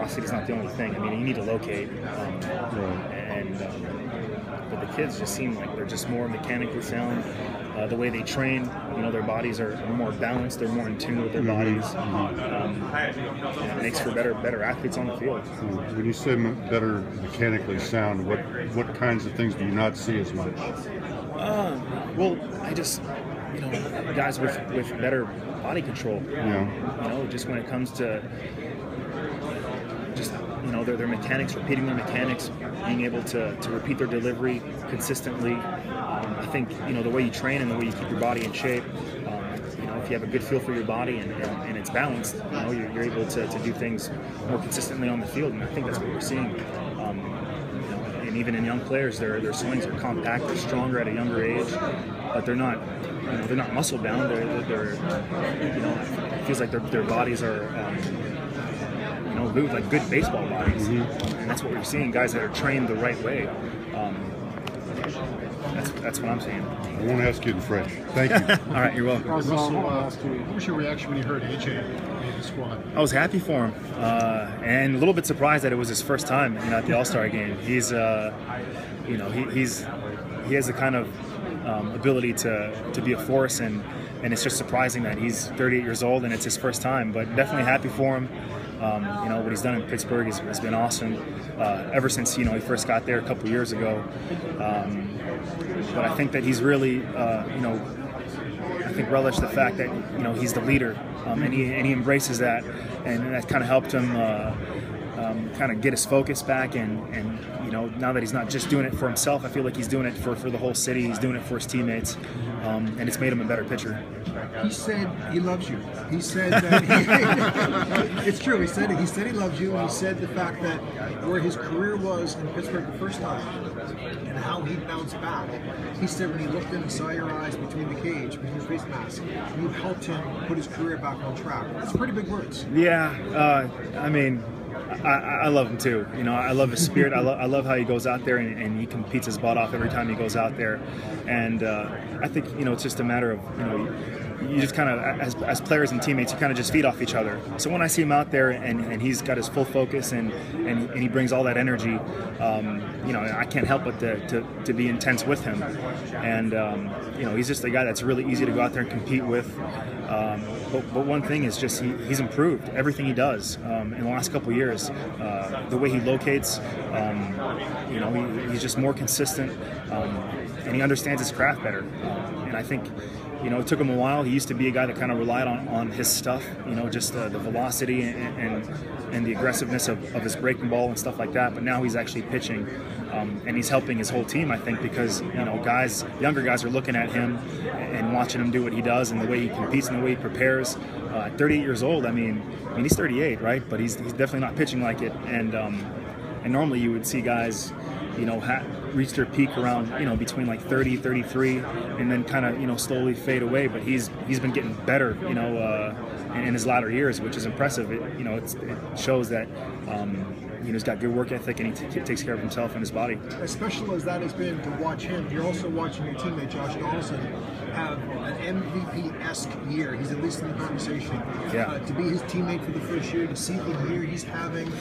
velocity is not the only thing. I mean, you need to locate, but the kids just seem like they're just more mechanically sound. The way they train, their bodies are more balanced. They're more in tune with their bodies. It makes for better athletes on the field. When you say better mechanically sound, what kinds of things do you not see as much? Well, I just, guys with better body control. Just when it comes to just their mechanics, repeating their mechanics, being able to repeat their delivery consistently. I think the way you train and the way you keep your body in shape. If you have a good feel for your body and it's balanced, you're able to do things more consistently on the field, and I think that's what we're seeing. And even in young players, their swings are compact, they're stronger at a younger age, but they're not muscle bound. They're it feels like their bodies are moved like good baseball bodies, and that's what we're seeing. Guys that are trained the right way. That's what I'm saying. I won't ask you in French. Thank you. All right, you're welcome. Russell, I want to ask you, what was your reaction when you heard AJ made the squad? I was happy for him, and a little bit surprised that it was his first time, at the All-Star game. He's, he has the kind of ability to be a force, and it's just surprising that he's 38 years old and it's his first time. But definitely happy for him. What he's done in Pittsburgh has been awesome. Ever since he first got there a couple years ago. But I think that he's really, relished the fact that he's the leader, and he embraces that, and that kind of helped him kind of get his focus back, and now that he's not just doing it for himself, I feel like he's doing it for the whole city. He's doing it for his teammates, and it's made him a better pitcher. He said he loves you. He said that it's true. He said he loves you, and he said the fact that where his career was in Pittsburgh the first time and how he bounced back. He said when he looked in and saw your eyes between the cage, between your face mask, you helped him put his career back on track. That's pretty big words. Yeah, I love him too. I love his spirit. I love how he goes out there and he competes his butt off every time he goes out there. And I think it's just a matter of you just kind of as players and teammates, you kind of just feed off each other. So when I see him out there and he's got his full focus and he brings all that energy, I can't help but to be intense with him. And he's just a guy that's really easy to go out there and compete with. But one thing is just he's improved everything he does in the last couple of years. The way he locates, he's just more consistent, and he understands his craft better. And I think it took him a while. He used to be a guy that kind of relied on his stuff, just the velocity and the aggressiveness of his breaking ball and stuff like that. But now he's actually pitching, and he's helping his whole team, I think, because younger guys are looking at him and watching him do what he does and the way he competes and the way he prepares. At 38 years old, I mean he's 38, right? But he's definitely not pitching like it. And normally you would see guys, reach their peak around, between like 30, 33, and then kind of, slowly fade away. But he's been getting better, in his latter years, which is impressive. It shows that, he's got good work ethic and he takes care of himself and his body. As special as that has been to watch him, you're also watching your teammate Josh Donaldson have an MVP-esque year. He's at least in the conversation. Yeah. To be his teammate for the first year, to see the year he's having.